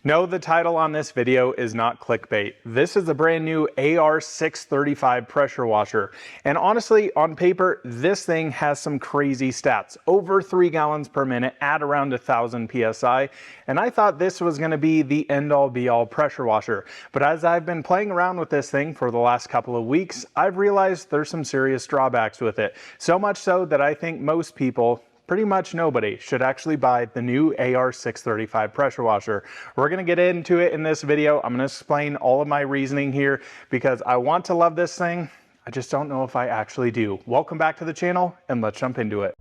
No, the title on this video is not clickbait. This is a brand new AR635 pressure washer. And honestly, on paper, this thing has some crazy stats. Over 3 gallons per minute at around 1,000 PSI. And I thought this was gonna be the end-all be-all pressure washer. But as I've been playing around with this thing for the last couple of weeks, I've realized there's some serious drawbacks with it. So much so that I think most people, pretty much nobody, should actually buy the new AR635 pressure washer. We're gonna get into it in this video. I'm gonna explain all of my reasoning here because I want to love this thing. I just don't know if I actually do. Welcome back to the channel and let's jump into it.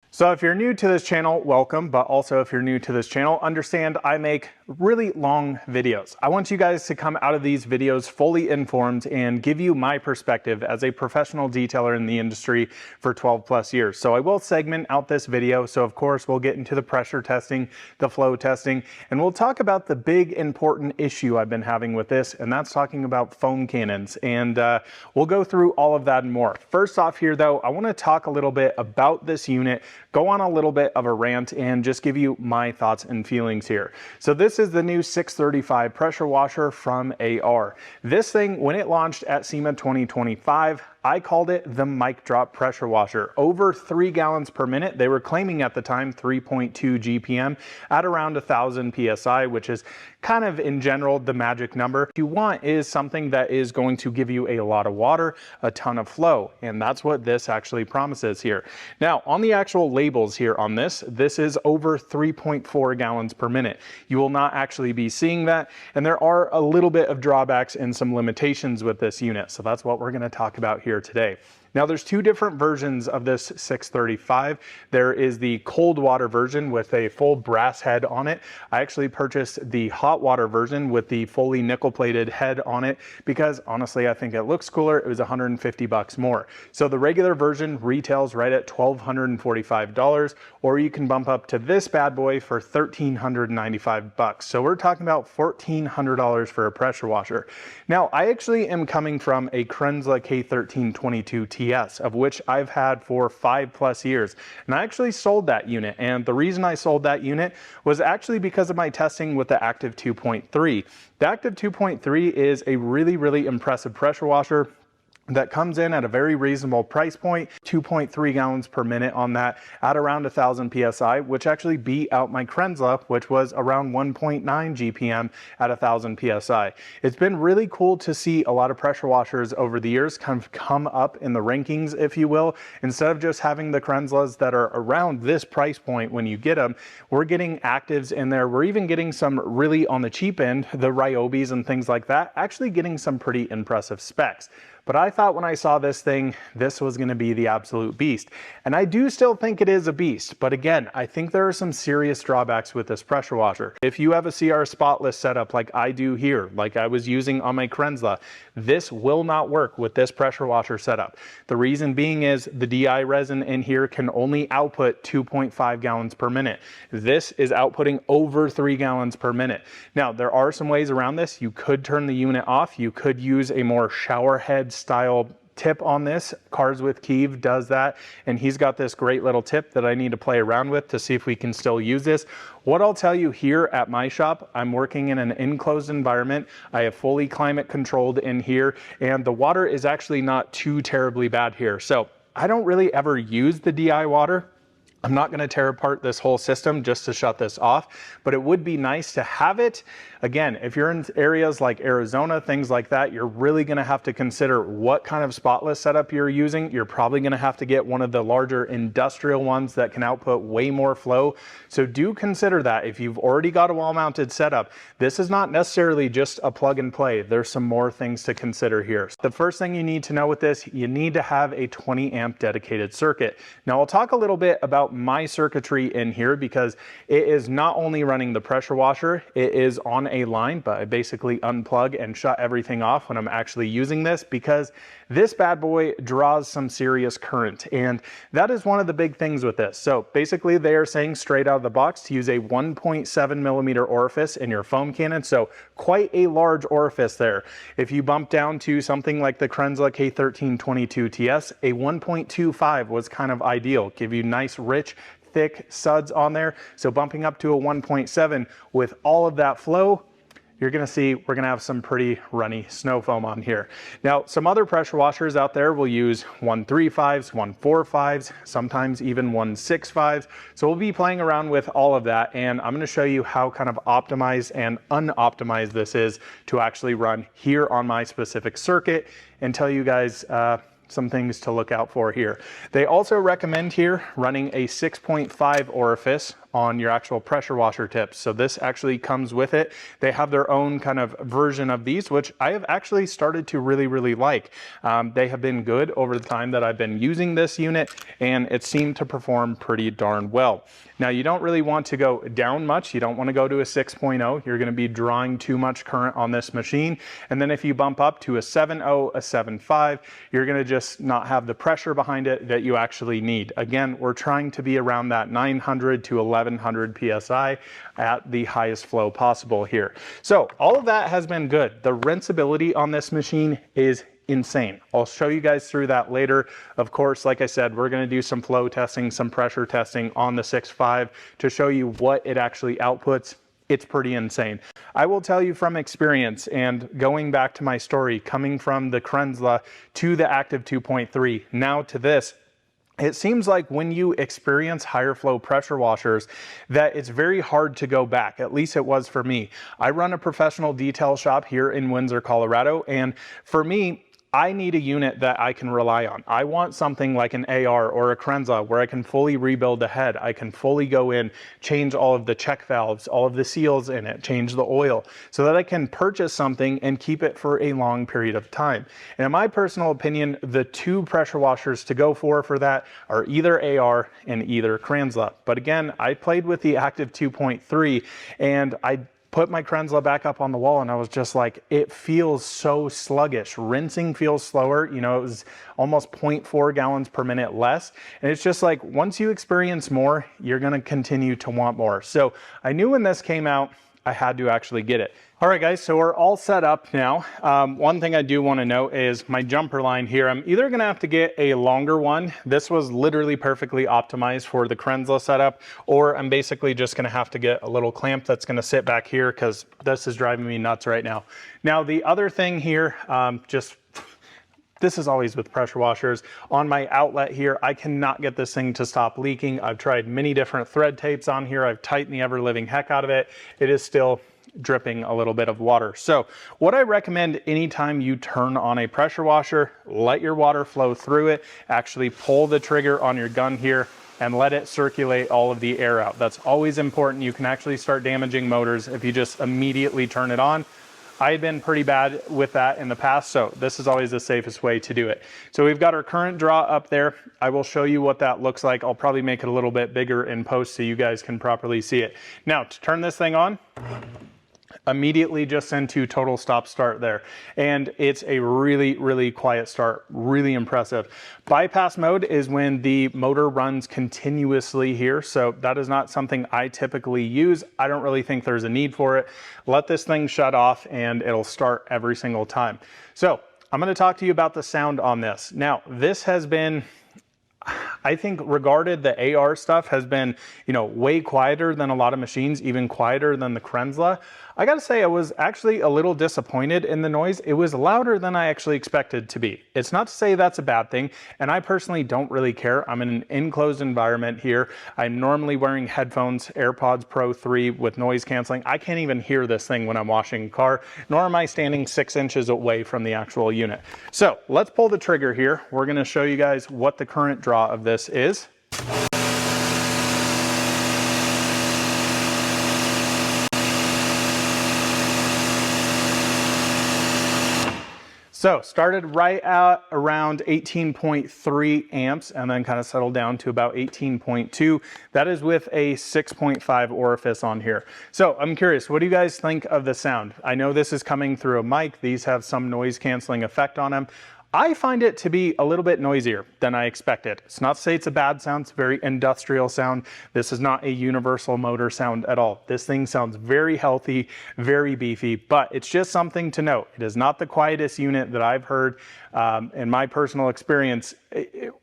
So if you're new to this channel, welcome, but also if you're new to this channel, understand I make really long videos. I want you guys to come out of these videos fully informed and give you my perspective as a professional detailer in the industry for 12 plus years. So I will segment out this video. So of course we'll get into the pressure testing, the flow testing, and we'll talk about the big important issue I've been having with this, and that's talking about foam cannons. And we'll go through all of that and more. First off here though, I wanna talk a little bit about this unit, go on a little bit of a rant and just give you my thoughts and feelings here. So this is the new 635 pressure washer from AR. This thing, when it launched at SEMA 2025, I called it the mic drop pressure washer. Over 3 gallons per minute. They were claiming at the time 3.2 GPM at around 1,000 PSI, which is kind of in general the magic number. What you want is something that is going to give you a lot of water, a ton of flow, and that's what this actually promises here. Now, on the actual labels here on this is over 3.4 gallons per minute. You will not actually be seeing that, and there are a little bit of drawbacks and some limitations with this unit, so that's what we're going to talk about here today. Now there's two different versions of this 635. There is the cold water version with a full brass head on it. I actually purchased the hot water version with the fully nickel plated head on it because honestly I think it looks cooler. It was 150 bucks more. So the regular version retails right at $1,245, or you can bump up to this bad boy for 1,395 bucks. So we're talking about $1,400 for a pressure washer. Now I actually am coming from a Krenza K1322 TS, of which I've had for 5+ years. And I actually sold that unit. And the reason I sold that unit was actually because of my testing with the Active 2.3. The Active 2.3 is a really impressive pressure washer that comes in at a very reasonable price point, 2.3 gallons per minute on that at around 1,000 PSI, which actually beat out my Krenza, which was around 1.9 GPM at 1,000 PSI. It's been really cool to see a lot of pressure washers over the years kind of come up in the rankings, if you will. Instead of just having the Krenzas that are around this price point when you get them, we're getting actives in there. We're even getting some really on the cheap end, the Ryobis and things like that, actually getting some pretty impressive specs. But I thought when I saw this thing, this was gonna be the absolute beast. And I do still think it is a beast, but again, I think there are some serious drawbacks with this pressure washer. If you have a CR spotless setup like I do here, like I was using on my Krenza, this will not work with this pressure washer setup. The reason being is the DI resin in here can only output 2.5 gallons per minute. This is outputting over 3 gallons per minute. Now, there are some ways around this. You could turn the unit off. You could use a more shower head style tip on this. Cars with Keeve does that, and he's got this great little tip that I need to play around with to see if we can still use this. What I'll tell you here at my shop, I'm working in an enclosed environment. I have fully climate controlled in here, and the water is actually not too terribly bad here. So I don't really ever use the DI water. I'm not going to tear apart this whole system just to shut this off, but it would be nice to have it. Again, if you're in areas like Arizona, things like that, you're really going to have to consider what kind of spotless setup you're using. You're probably going to have to get one of the larger industrial ones that can output way more flow. So do consider that. If you've already got a wall-mounted setup, this is not necessarily just a plug and play. There's some more things to consider here. The first thing you need to know with this, you need to have a 20 amp dedicated circuit. Now I'll talk a little bit about about my circuitry in here because it is not only running the pressure washer, it is on a line, but I basically unplug and shut everything off when I'm actually using this because this bad boy draws some serious current, and that is one of the big things with this. So basically they are saying straight out of the box to use a 1.7 millimeter orifice in your foam cannon, so quite a large orifice there. If you bump down to something like the Krenzla K1322 TS, a 1.25 was kind of ideal, give you nice rich thick suds on there. So bumping up to a 1.7 with all of that flow, you're gonna see we're gonna have some pretty runny snow foam on here. Now, some other pressure washers out there will use 135s, 145s, sometimes even 165s. So we'll be playing around with all of that, and I'm gonna show you how kind of optimized and unoptimized this is to actually run here on my specific circuit and tell you guys some things to look out for here. They also recommend here running a 6.5 orifice on your actual pressure washer tips. So this actually comes with it. They have their own kind of version of these, which I have actually started to really like. They have been good over the time that I've been using this unit, and it seemed to perform pretty darn well. Now, you don't really want to go down much. You don't want to go to a 6.0. You're going to be drawing too much current on this machine. And then if you bump up to a 7.0, a 7.5, you're going to just not have the pressure behind it that you actually need. Again, we're trying to be around that 900 to 1100 PSI at the highest flow possible here. So all of that has been good. The rinsability on this machine is insane. I'll show you guys through that later. Of course, like I said, we're going to do some flow testing, some pressure testing on the 6.5 to show you what it actually outputs. It's pretty insane. I will tell you from experience, and going back to my story, coming from the Krenzla to the Active 2.3, now to this, it seems like when you experience higher flow pressure washers that it's very hard to go back. At least it was for me. I run a professional detail shop here in Windsor, Colorado, and for me, I need a unit that I can rely on. I want something like an AR or a Krenzla where I can fully rebuild the head. I can fully go in, change all of the check valves, all of the seals in it, change the oil, so that I can purchase something and keep it for a long period of time. And in my personal opinion, the two pressure washers to go for that are either AR and either Krenzla. But again, I played with the Active 2.3 and I put my Krenzla back up on the wall and I was just like, it feels so sluggish. Rinsing feels slower. You know, it was almost 0.4 gallons per minute less. And it's just like, once you experience more, you're going to continue to want more. So I knew when this came out, I had to actually get it. All right, guys, so we're all set up now. One thing I do want to note is my jumper line here. I'm either going to have to get a longer one. This was literally perfectly optimized for the Krenzla setup, or I'm basically just going to have to get a little clamp that's going to sit back here because this is driving me nuts right now. Now, the other thing here, this is always with pressure washers. On my outlet here, I cannot get this thing to stop leaking. I've tried many different thread tapes on here. I've tightened the ever-living heck out of it. It is still dripping a little bit of water. So what I recommend anytime you turn on a pressure washer, let your water flow through it, actually pull the trigger on your gun here and let it circulate all of the air out. That's always important. You can actually start damaging motors if you just immediately turn it on. I've been pretty bad with that in the past, so this is always the safest way to do it. So we've got our current draw up there. I will show you what that looks like. I'll probably make it a little bit bigger in post so you guys can properly see it. Now, to turn this thing on, immediately just into total stop start there. And it's a really quiet start, really impressive. Bypass mode is when the motor runs continuously here. So that is not something I typically use. I don't really think there's a need for it. Let this thing shut off and it'll start every single time. So I'm going to talk to you about the sound on this. Now, this has been, I think, regarded, the AR stuff has been, you know, way quieter than a lot of machines, even quieter than the Krenzla. I gotta say, I was actually a little disappointed in the noise. It was louder than I actually expected to be. It's not to say that's a bad thing, and I personally don't really care. I'm in an enclosed environment here. I'm normally wearing headphones, AirPods Pro 3 with noise canceling. I can't even hear this thing when I'm washing a car, nor am I standing 6 inches away from the actual unit. So let's pull the trigger here. We're gonna show you guys what the current draw of this is. So started right at around 18.3 amps and then kind of settled down to about 18.2. That is with a 6.5 orifice on here. So I'm curious, what do you guys think of the sound? I know this is coming through a mic. These have some noise canceling effect on them. I find it to be a little bit noisier than I expected. It's not to say it's a bad sound, it's a very industrial sound. This is not a universal motor sound at all. This thing sounds very healthy, very beefy, but it's just something to note. It is not the quietest unit that I've heard. In my personal experience,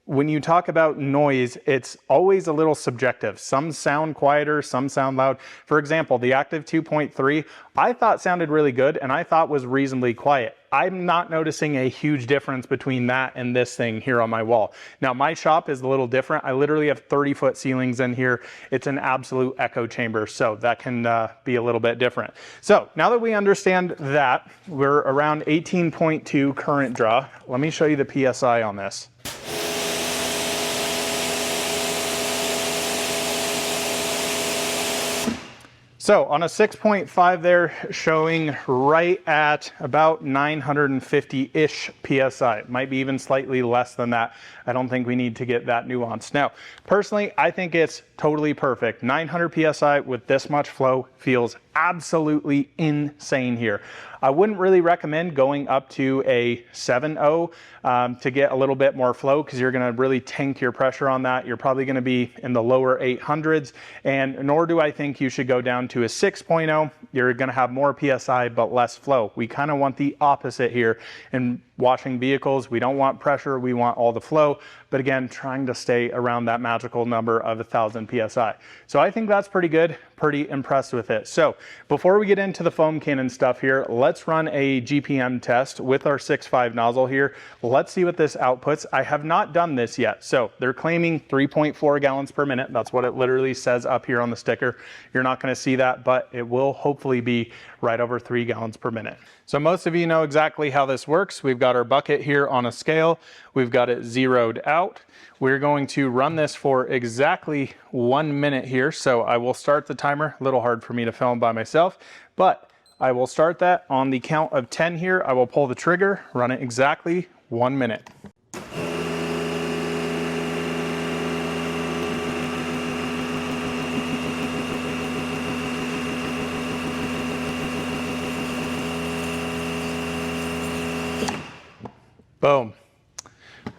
when you talk about noise, it's always a little subjective. Some sound quieter, some sound loud. For example, the Active 2.3, I thought sounded really good and I thought was reasonably quiet. I'm not noticing a huge difference between that and this thing here on my wall. Now my shop is a little different. I literally have 30-foot ceilings in here. It's an absolute echo chamber, so that can be a little bit different. So now that we understand that, we're around 18.2 current draw. Let me show you the PSI on this. So on a 6.5 there, showing right at about 950-ish PSI. Might be even slightly less than that. I don't think we need to get that nuanced. Now, personally, I think it's totally perfect. 900 PSI with this much flow feels absolutely insane here. I wouldn't really recommend going up to a 7.0 to get a little bit more flow because you're going to really tank your pressure on that. You're probably going to be in the lower 800s, and nor do I think you should go down to a 6.0. You're going to have more PSI but less flow. We kind of want the opposite here. In washing vehicles, we don't want pressure, we want all the flow, but again, trying to stay around that magical number of 1,000 PSI. So I think that's pretty good, pretty impressed with it. So before we get into the foam cannon stuff here, let's run a GPM test with our 6.5 nozzle here. Let's see what this outputs. I have not done this yet. So they're claiming 3.4 gallons per minute. That's what it literally says up here on the sticker. You're not going to see that, but it will hopefully be right over 3 gallons per minute. So most of you know exactly how this works. We've got our bucket here on a scale. We've got it zeroed out. We're going to run this for exactly 1 minute here. So I will start the timer. A little hard for me to film by myself, but I will start that on the count of 10 here. I will pull the trigger, run it exactly 1 minute. Boom.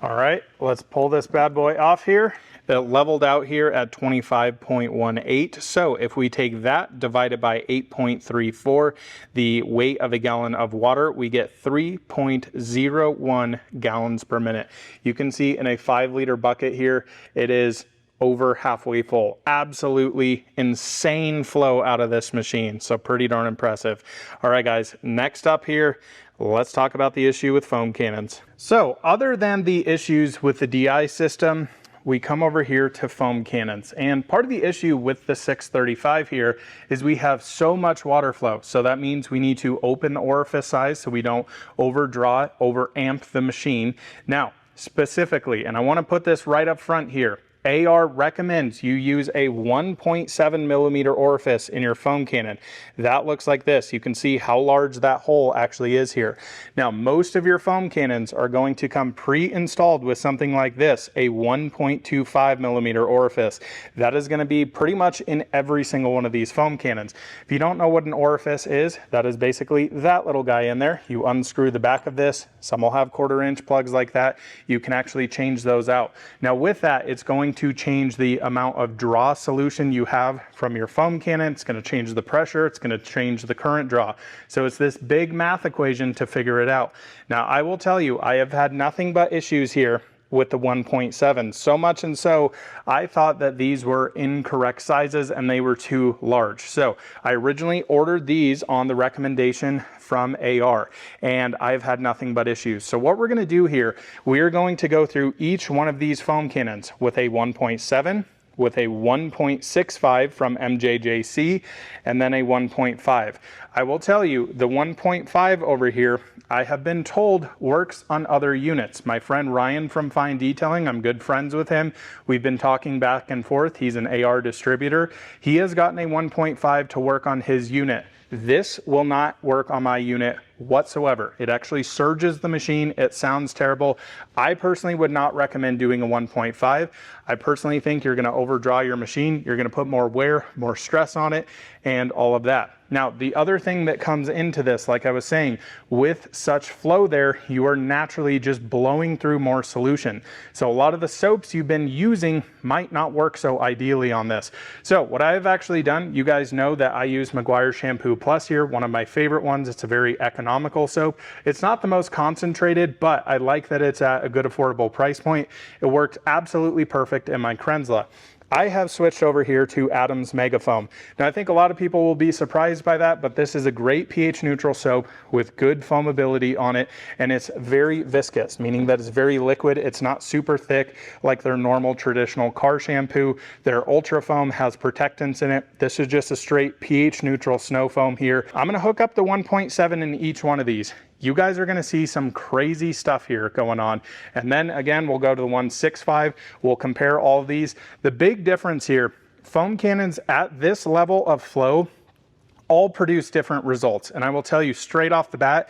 All right, let's pull this bad boy off here. It leveled out here at 25.18. So if we take that divided by 8.34, the weight of a gallon of water, we get 3.01 gallons per minute. You can see in a 5-liter bucket here, it is over halfway full. Absolutely insane flow out of this machine. So pretty darn impressive. All right, guys, next up here, let's talk about the issue with foam cannons. So other than the issues with the DI system, we come over here to foam cannons. And part of the issue with the 635 here is we have so much water flow. So that means we need to open the orifice size so we don't overdraw, over amp the machine. Now, specifically, and I want to put this right up front here, AR recommends you use a 1.7 millimeter orifice in your foam cannon. That looks like this. You can see how large that hole actually is here. Now, most of your foam cannons are going to come pre-installed with something like this, a 1.25 millimeter orifice. That is going to be pretty much in every single one of these foam cannons. If you don't know what an orifice is, that is basically that little guy in there. You unscrew the back of this. Some will have 1/4-inch plugs like that. You can actually change those out. Now with that, it's going to change the amount of draw solution you have from your foam cannon. It's going to change the pressure. It's going to change the current draw. So it's this big math equation to figure it out. Now I will tell you, I have had nothing but issues here with the 1.7. So much and so I thought that these were incorrect sizes and they were too large. So I originally ordered these on the recommendation from AR and I've had nothing but issues. So what we're going to do here, we are going to go through each one of these foam cannons with a 1.7, with a 1.65 from MJJC, and then a 1.5. I will tell you, the 1.5 over here, I have been told works on other units. My friend Ryan from Fine Detailing, I'm good friends with him. We've been talking back and forth. He's an AR distributor. He has gotten a 1.5 to work on his unit. This will not work on my unit whatsoever. It actually surges the machine. It sounds terrible. I personally would not recommend doing a 1.5. I personally think you're going to overdraw your machine. You're going to put more wear, more stress on it, and all of that. Now, the other thing that comes into this, like I was saying, with such flow there, you are naturally just blowing through more solution. So a lot of the soaps you've been using might not work so ideally on this. So what I've actually done, you guys know that I use Meguiar's Shampoo Plus here, one of my favorite ones. It's a very economical soap. It's not the most concentrated, but I like that it's at a good affordable price point. It worked absolutely perfect in my Krenzla. I have switched over here to Adam's Megafoam. Now I think a lot of people will be surprised by that, but this is a great pH neutral soap with good foamability on it, and it's very viscous, meaning that it's very liquid. It's not super thick like their normal traditional car shampoo. Their Ultra Foam has protectants in it. This is just a straight pH neutral snow foam here. I'm gonna hook up the 1.7 in each one of these. You guys are going to see some crazy stuff here going on. And then again, we'll go to the 1.65. We'll compare all of these. The big difference here, foam cannons at this level of flow all produce different results. And I will tell you straight off the bat,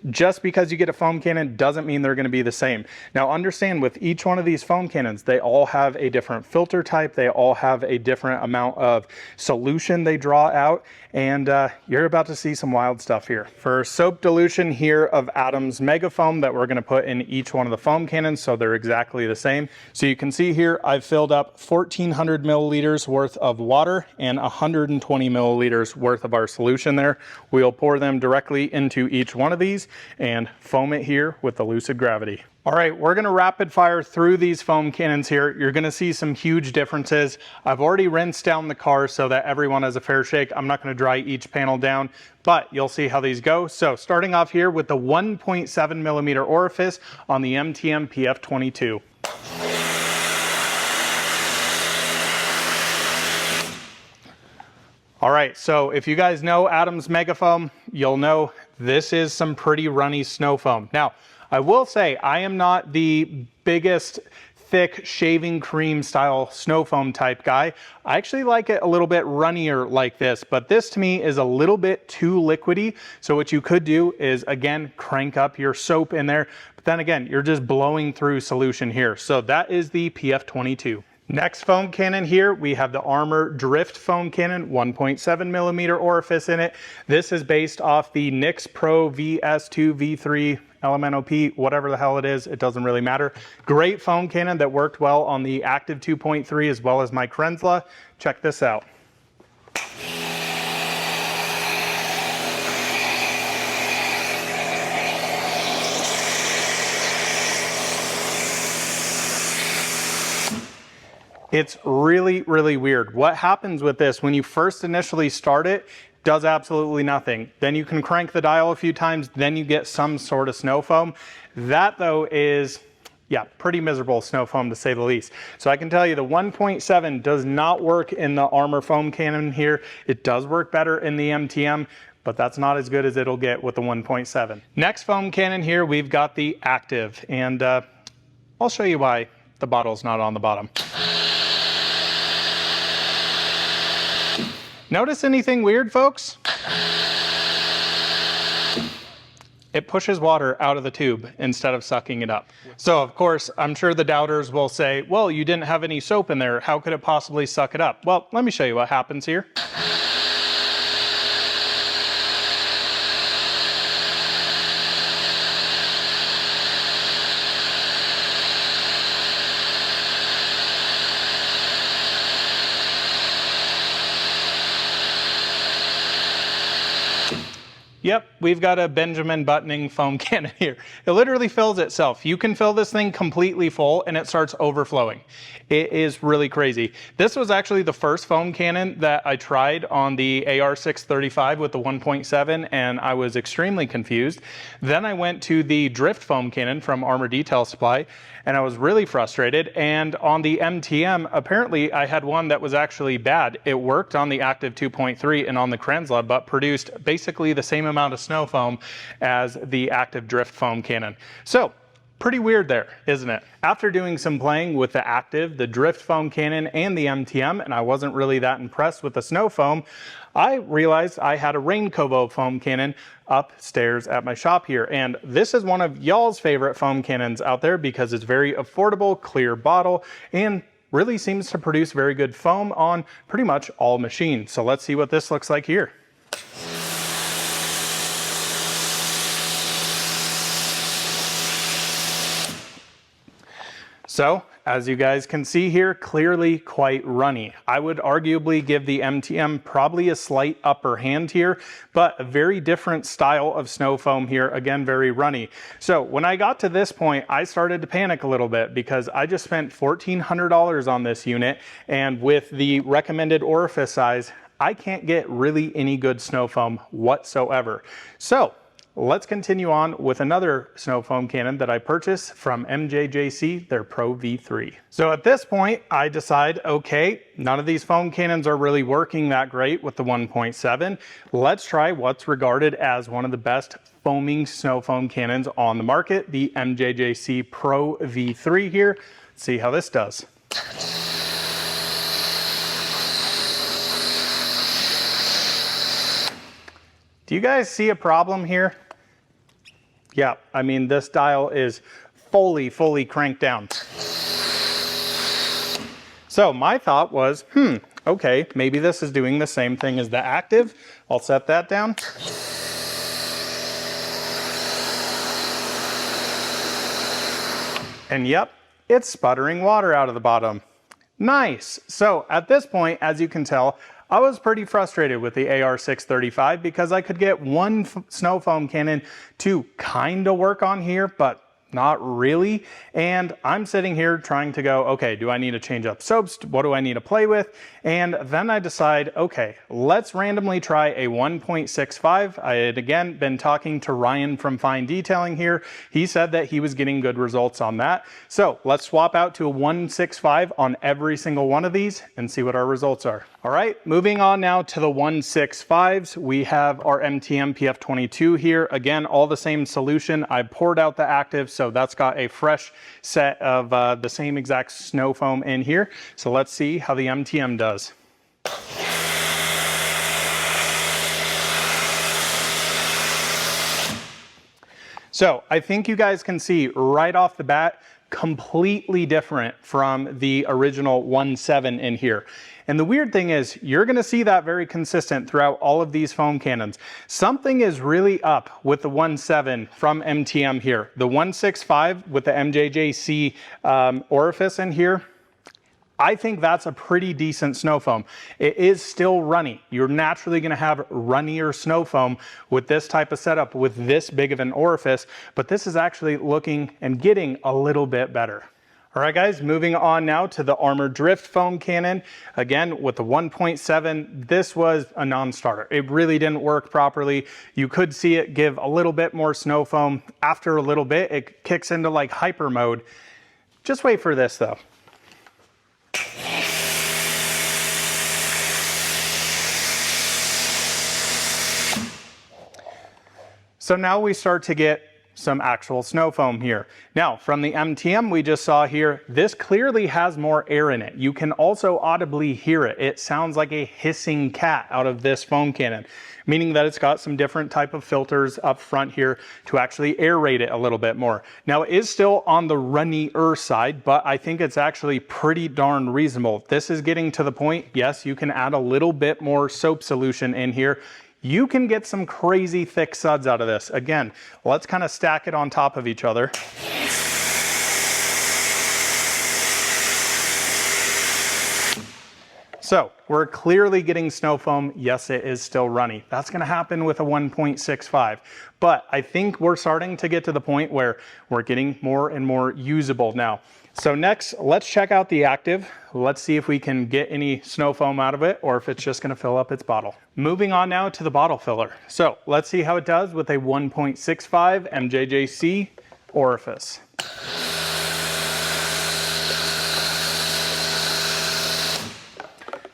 just because you get a foam cannon doesn't mean they're going to be the same. Now understand, with each one of these foam cannons, they all have a different filter type. They all have a different amount of solution they draw out. And you're about to see some wild stuff here. For soap dilution here of Adam's Megafoam that we're going to put in each one of the foam cannons, so they're exactly the same. So you can see here, I've filled up 1,400 milliliters worth of water and 120 milliliters worth of our solution there. We'll pour them directly into each one of these and foam it here with the Lucid Gravity. All right, we're gonna rapid fire through these foam cannons here. You're gonna see some huge differences. I've already rinsed down the car so that everyone has a fair shake. I'm not gonna dry each panel down, but you'll see how these go. So starting off here with the 1.7 millimeter Orifice on the MTM PF22. All right, so if you guys know Adam's Megafoam, you'll know this is some pretty runny snow foam. Now, I will say I am not the biggest thick shaving cream style snow foam type guy. I actually like it a little bit runnier like this, but this to me is a little bit too liquidy. So what you could do is, again, crank up your soap in there, but then again, you're just blowing through solution here. So that is the PF22. Next foam cannon here, we have the Armor Drift foam cannon, 1.7 millimeter orifice in it. This is based off the NYX Pro VS2 V3 LMNOP, whatever the hell it is, it doesn't really matter. Great foam cannon that worked well on the Active 2.3 as well as my Krenzla. Check this out. It's really, really weird. What happens with this when you first initially start it, does absolutely nothing. Then you can crank the dial a few times, then you get some sort of snow foam. That though is, yeah, pretty miserable snow foam to say the least. So I can tell you the 1.7 does not work in the Armor foam cannon here. It does work better in the MTM, but that's not as good as it'll get with the 1.7. Next foam cannon here, we've got the Active, and I'll show you why the bottle's not on the bottom. Notice anything weird, folks? It pushes water out of the tube instead of sucking it up. So of course, I'm sure the doubters will say, well, you didn't have any soap in there. How could it possibly suck it up? Well, let me show you what happens here. Yep, we've got a Benjamin buttoning foam cannon here. It literally fills itself. You can fill this thing completely full and it starts overflowing. It is really crazy. This was actually the first foam cannon that I tried on the AR635 with the 1.7, and I was extremely confused. Then I went to the Drift foam cannon from Armor Detail Supply, and I was really frustrated. And on the MTM, apparently I had one that was actually bad. It worked on the Active 2.3 and on the Krenzla, but produced basically the same amount of snow foam as the Active Drift foam cannon. So Pretty weird there, isn't it? After doing some playing with the Active, the Drift Foam Cannon, and the MTM, and I wasn't really that impressed with the snow foam, I realized I had a Rain Covo foam cannon upstairs at my shop here. And this is one of y'all's favorite foam cannons out there because it's very affordable, clear bottle, and really seems to produce very good foam on pretty much all machines. So let's see what this looks like here. So, as you guys can see here, clearly quite runny. I would arguably give the MTM probably a slight upper hand here, but a very different style of snow foam here, again, very runny. So when I got to this point, I started to panic a little bit because I just spent $1,400 on this unit, and with the recommended orifice size, I can't get really any good snow foam whatsoever. So let's continue on with another snow foam cannon that I purchased from MJJC, their Pro V3. So at this point, I decide, okay, none of these foam cannons are really working that great with the 1.7. Let's try what's regarded as one of the best foaming snow foam cannons on the market, the MJJC Pro V3 here. Let's see how this does. Do you guys see a problem here? Yeah, I mean, this dial is fully cranked down. So my thought was, okay, maybe this is doing the same thing as the Active. I'll set that down. And yep, it's sputtering water out of the bottom. Nice. So at this point, as you can tell, I was pretty frustrated with the AR635 because I could get one snow foam cannon to kind of work on here, but not really. And I'm sitting here trying to go, okay, do I need to change up soaps? What do I need to play with? And then I decide, okay, let's randomly try a 1.65. I had again been talking to Ryan from Fine Detailing here. He said that he was getting good results on that. So let's swap out to a 1.65 on every single one of these and see what our results are. All right, moving on now to the 1.65s. We have our MTM PF22 here. Again, all the same solution. I poured out the Active, so that's got a fresh set of the same exact snow foam in here. So let's see how the MTM does. So I think you guys can see right off the bat, completely different from the original 1.7 in here. And the weird thing is, you're gonna see that very consistent throughout all of these foam cannons. Something is really up with the 1.7 from MTM here. The 1.65 with the MJJC orifice in here, I think that's a pretty decent snow foam. It is still runny. You're naturally gonna have runnier snow foam with this type of setup, with this big of an orifice, but this is actually looking and getting a little bit better. All right, guys, moving on now to the Armor Drift foam cannon. Again, with the 1.7, this was a non-starter. It really didn't work properly. You could see it give a little bit more snow foam. After a little bit, it kicks into like hyper mode. Just wait for this though. So now we start to get some actual snow foam here. Now, from the MTM we just saw here, this clearly has more air in it. You can also audibly hear it. It sounds like a hissing cat out of this foam cannon, meaning that it's got some different type of filters up front here to actually aerate it a little bit more. Now, it is still on the runnier side, but I think it's actually pretty darn reasonable. This is getting to the point, yes, you can add a little bit more soap solution in here. You can get some crazy thick suds out of this. Again, let's kind of stack it on top of each other. So we're clearly getting snow foam. Yes, it is still runny. That's gonna happen with a 1.65. But I think we're starting to get to the point where we're getting more and more usable now. So next, let's check out the Active. Let's see if we can get any snow foam out of it or if it's just gonna fill up its bottle. Moving on now to the bottle filler. So let's see how it does with a 1.65 MJJC orifice.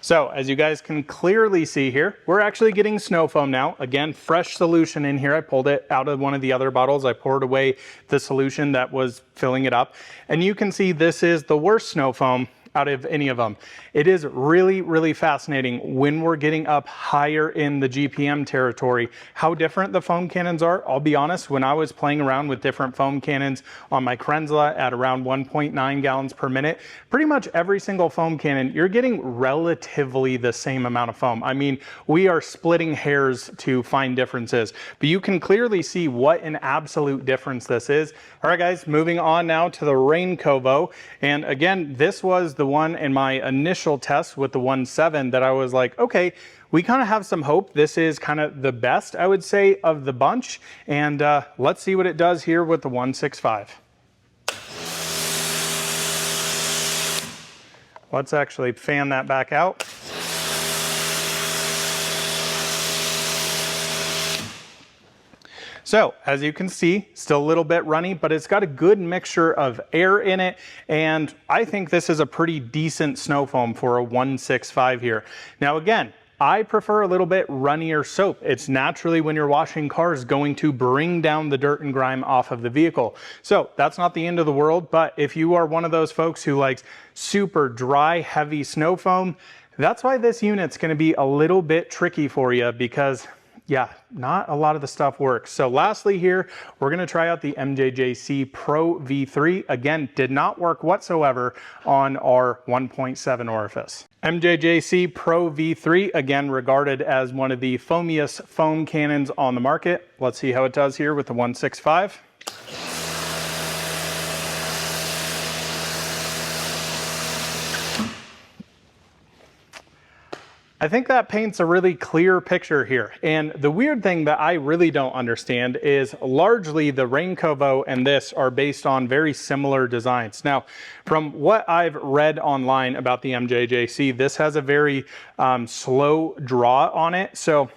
So as you guys can clearly see here, we're actually getting snow foam now. Again, fresh solution in here. I pulled it out of one of the other bottles. I poured away the solution that was filling it up. And you can see this is the worst snow foam out of any of them. It is really, really fascinating when we're getting up higher in the GPM territory, how different the foam cannons are. I'll be honest, when I was playing around with different foam cannons on my Krenzla at around 1.9 gallons per minute, pretty much every single foam cannon, you're getting relatively the same amount of foam. I mean, we are splitting hairs to find differences, but you can clearly see what an absolute difference this is. All right, guys, moving on now to the Rain Kovo. And again, this was the one in my initial test with the 1.7 that I was like, okay, we kind of have some hope. This is kind of the best, I would say, of the bunch. And let's see what it does here with the 1.65. Let's actually fan that back out. So as you can see, still a little bit runny, but it's got a good mixture of air in it. And I think this is a pretty decent snow foam for a 1.65 here. Now again, I prefer a little bit runnier soap. It's naturally, when you're washing cars, going to bring down the dirt and grime off of the vehicle. So that's not the end of the world, but if you are one of those folks who likes super dry, heavy snow foam, that's why this unit's gonna be a little bit tricky for you, because yeah, not a lot of the stuff works. So lastly here, we're gonna try out the MJJC Pro V3. Again, did not work whatsoever on our 1.7 Orifice. MJJC Pro V3, again regarded as one of the foamiest foam cannons on the market. Let's see how it does here with the 1.65. I think that paints a really clear picture here. And the weird thing that I really don't understand is largely the Rain Kovo and this are based on very similar designs. Now, from what I've read online about the MJJC, this has a very slow draw on it. So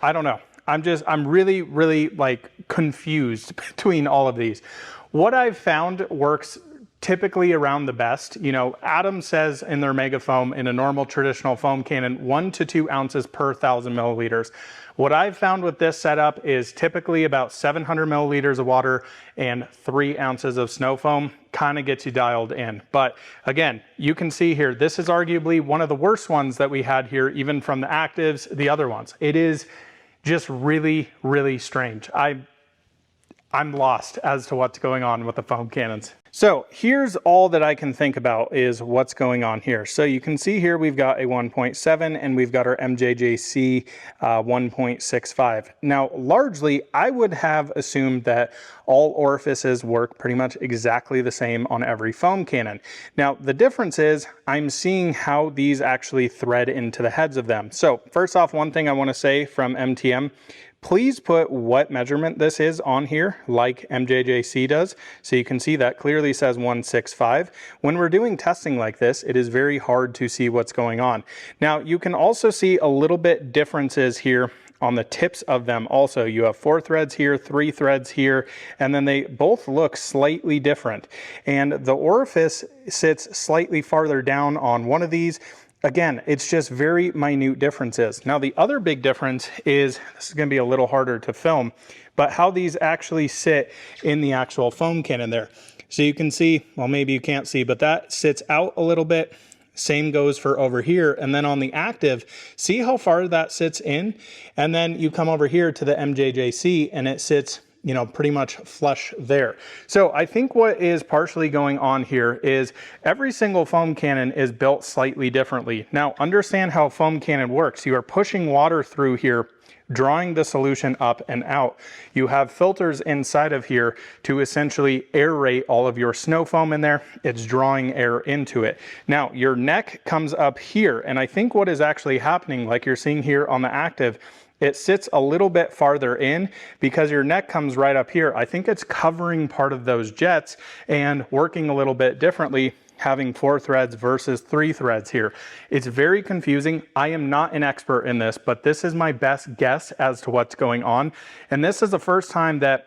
I don't know. I'm really, really like confused between all of these. What I've found works typically around the best. You know, Adam says in their mega foam, in a normal traditional foam cannon, 1 to 2 ounces per 1,000 milliliters. What I've found with this setup is typically about 700 milliliters of water and 3 ounces of snow foam. Kind of gets you dialed in. But again, you can see here, this is arguably one of the worst ones that we had here, even from the actives, the other ones. It is just really, really strange. I'm lost as to what's going on with the foam cannons. So here's all that I can think about is what's going on here. So you can see here we've got a 1.7 and we've got our MJJC 1.65. Now largely I would have assumed that all orifices work pretty much exactly the same on every foam cannon. Now the difference is I'm seeing how these actually thread into the heads of them. So first off, one thing I want to say from MTM, please put what measurement this is on here, like MJJC does. So you can see that clearly says 1.65. When we're doing testing like this, it is very hard to see what's going on. Now, you can also see a little bit differences here on the tips of them also. You have 4 threads here, 3 threads here, and then they both look slightly different. And the orifice sits slightly farther down on one of these. Again, it's just very minute differences. Now, the other big difference is, this is gonna be a little harder to film, but how these actually sit in the actual foam cannon there. So you can see, well, maybe you can't see, but that sits out a little bit. Same goes for over here. And then on the active, see how far that sits in? And then you come over here to the MJJC and it sits, you know, pretty much flush there. So I think what is partially going on here is every single foam cannon is built slightly differently. Now, understand how a foam cannon works. You are pushing water through here, drawing the solution up and out. You have filters inside of here to essentially aerate all of your snow foam in there. It's drawing air into it. Now, your neck comes up here, and I think what is actually happening, like you're seeing here on the active, it sits a little bit farther in because your neck comes right up here. I think it's covering part of those jets and working a little bit differently, having 4 threads versus 3 threads here. It's very confusing. I am not an expert in this, but this is my best guess as to what's going on. And this is the first time that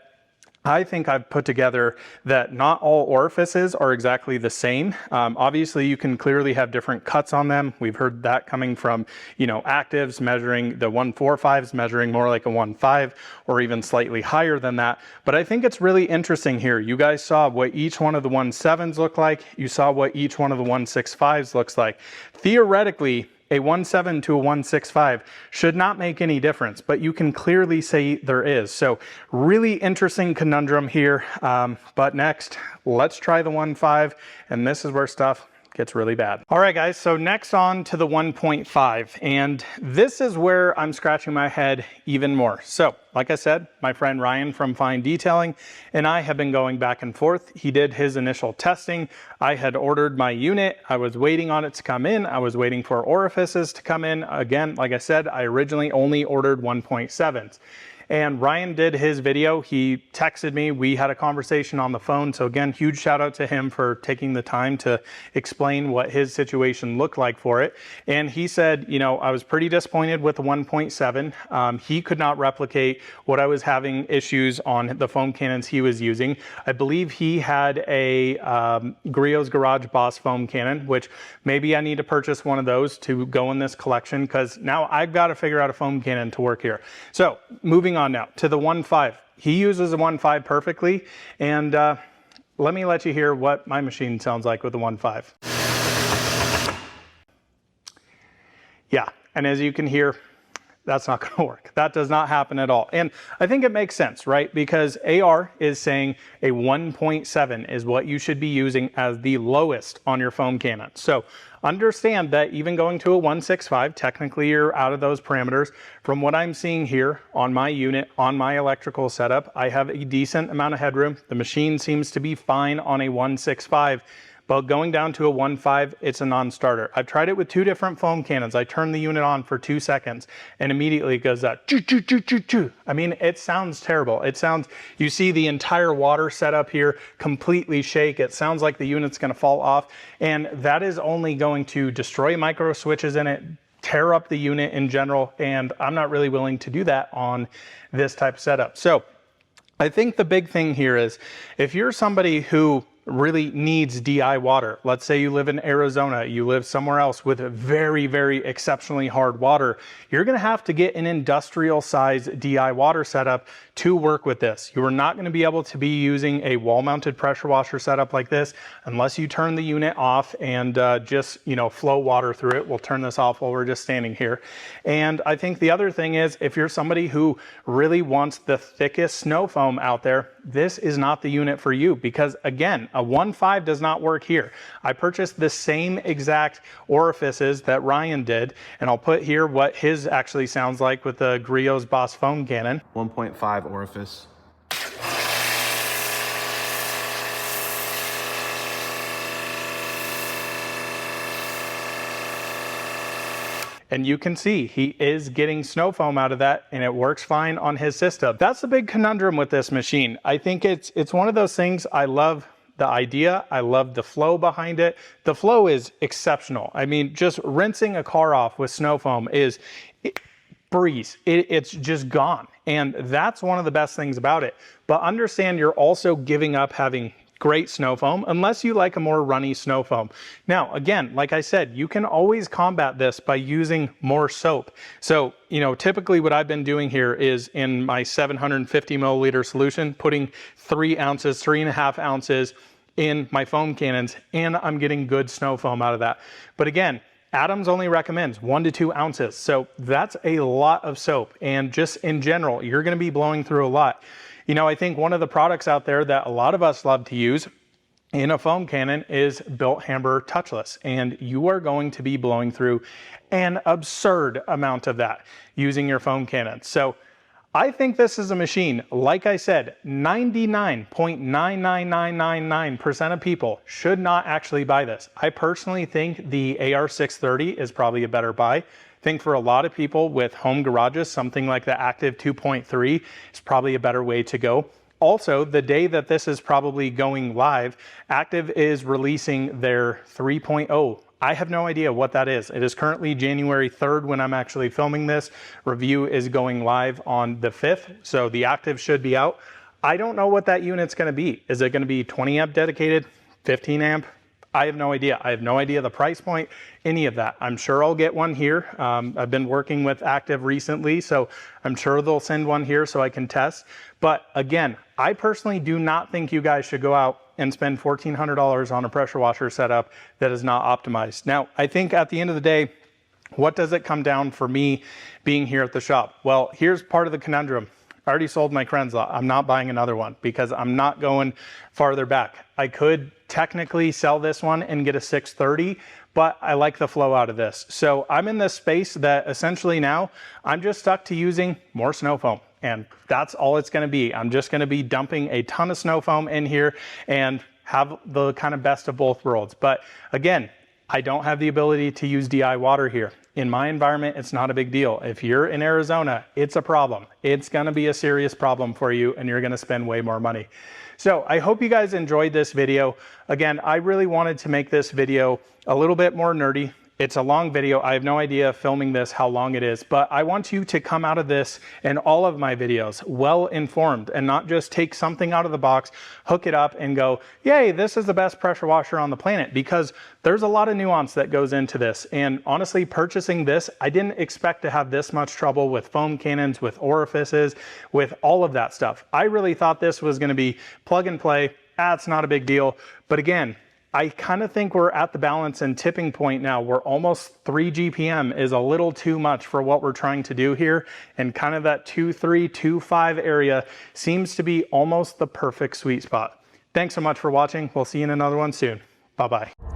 I think I've put together that not all orifices are exactly the same. Obviously, you can clearly have different cuts on them. We've heard that coming from, actives measuring the 145s, measuring more like a 1.5 or even slightly higher than that. But I think it's really interesting here. You guys saw what each one of the 1.7s look like. You saw what each one of the 1.65s looks like. Theoretically, a 1.7 to a 1.65 should not make any difference, but you can clearly say there is. So really interesting conundrum here. But next, let's try the 1.5, and this is where stuff gets really bad. All right, guys, so next on to the 1.5, and this is where I'm scratching my head even more. So, like I said, my friend Ryan from Fine Detailing and I have been going back and forth. He did his initial testing. I had ordered my unit. I was waiting on it to come in. I was waiting for orifices to come in. Again, like I said, I originally only ordered 1.7s. And Ryan did his video. He texted me. We had a conversation on the phone. So again, huge shout out to him for taking the time to explain what his situation looked like for it. And he said, I was pretty disappointed with the 1.7. He could not replicate what I was having issues on the foam cannons he was using. I believe he had a Griot's Garage Boss foam cannon, which maybe I need to purchase one of those to go in this collection, because now I've got to figure out a foam cannon to work here. So moving on now to the 1.5. He uses a 1.5 perfectly, and let me let you hear what my machine sounds like with the 1.5. Yeah, and as you can hear, that's not going to work. That does not happen at all. And I think it makes sense, right? Because AR is saying a 1.7 is what you should be using as the lowest on your foam cannon. So understand that even going to a 1.65, technically you're out of those parameters. From what I'm seeing here on my unit, on my electrical setup, I have a decent amount of headroom. The machine seems to be fine on a 1.65. But going down to a 1.5, it's a non-starter. I've tried it with two different foam cannons. I turn the unit on for 2 seconds and immediately it goes that choo, choo, choo, choo, choo. I mean, it sounds terrible. You see the entire water setup here completely shake. It sounds like the unit's gonna fall off, and that is only going to destroy micro switches in it, tear up the unit in general, and I'm not really willing to do that on this type of setup. So I think the big thing here is, if you're somebody who really needs DI water. Let's say you live in Arizona, you live somewhere else with very, very exceptionally hard water. You're gonna have to get an industrial size DI water setup to work with this. You are not gonna be able to be using a wall mounted pressure washer setup like this unless you turn the unit off and just flow water through it. We'll turn this off while we're just standing here. And I think the other thing is, if you're somebody who really wants the thickest snow foam out there, this is not the unit for you, because again, a 1.5 does not work here. I purchased the same exact orifices that Ryan did, and I'll put here what his actually sounds like with the Griot's Boss foam cannon. 1.5 orifice. And you can see he is getting snow foam out of that, and it works fine on his system. That's the big conundrum with this machine. I think it's one of those things. I love the idea. I love the flow behind it. The flow is exceptional. I mean, just rinsing a car off with snow foam is breeze. It's just gone. And that's one of the best things about it. But understand, you're also giving up having great snow foam unless you like a more runny snow foam. Now, again, like I said, you can always combat this by using more soap. So, typically what I've been doing here is, in my 750 milliliter solution, putting 3.5 ounces in my foam cannons, and I'm getting good snow foam out of that. But again, Adams only recommends 1 to 2 ounces. So that's a lot of soap. And just in general, you're going to be blowing through a lot. I think one of the products out there that a lot of us love to use in a foam cannon is Built Hamber Touchless. And you are going to be blowing through an absurd amount of that using your foam cannon. So I think this is a machine, like I said, 99.99999% of people should not actually buy this. I personally think the AR630 is probably a better buy. I think for a lot of people with home garages, something like the Active 2.3 is probably a better way to go. Also, the day that this is probably going live, Active is releasing their 3.0. I have no idea what that is. It is currently January 3rd when I'm actually filming this. Review is going live on the 5th, so the Active should be out. I don't know what that unit's gonna be. Is it gonna be 20 amp dedicated, 15 amp? I have no idea. I have no idea the price point, any of that. I'm sure I'll get one here. I've been working with Active recently, so I'm sure they'll send one here so I can test. But again, I personally do not think you guys should go out and spend $1,400 on a pressure washer setup that is not optimized. Now, I think at the end of the day, what does it come down for me being here at the shop? Well, here's part of the conundrum. I already sold my Krenz lot. I'm not buying another one because I'm not going farther back. I could technically sell this one and get a 630, but I like the flow out of this. So I'm in this space that essentially now I'm just stuck to using more snow foam. And that's all it's gonna be. I'm just gonna be dumping a ton of snow foam in here and have the kind of best of both worlds. But again, I don't have the ability to use DI water here. In my environment, it's not a big deal. If you're in Arizona, it's a problem. It's gonna be a serious problem for you and you're gonna spend way more money. So I hope you guys enjoyed this video. Again, I really wanted to make this video a little bit more nerdy. It's a long video. I have no idea filming this how long it is, but I want you to come out of this and all of my videos well informed and not just take something out of the box, hook it up and go, yay, this is the best pressure washer on the planet, because there's a lot of nuance that goes into this. And honestly, purchasing this, I didn't expect to have this much trouble with foam cannons, with orifices, with all of that stuff. I really thought this was gonna be plug and play. It's not a big deal. But again, I kind of think we're at the balance and tipping point now where almost 3 GPM is a little too much for what we're trying to do here. And kind of that 2.3, 2.5 area seems to be almost the perfect sweet spot. Thanks so much for watching. We'll see you in another one soon. Bye-bye.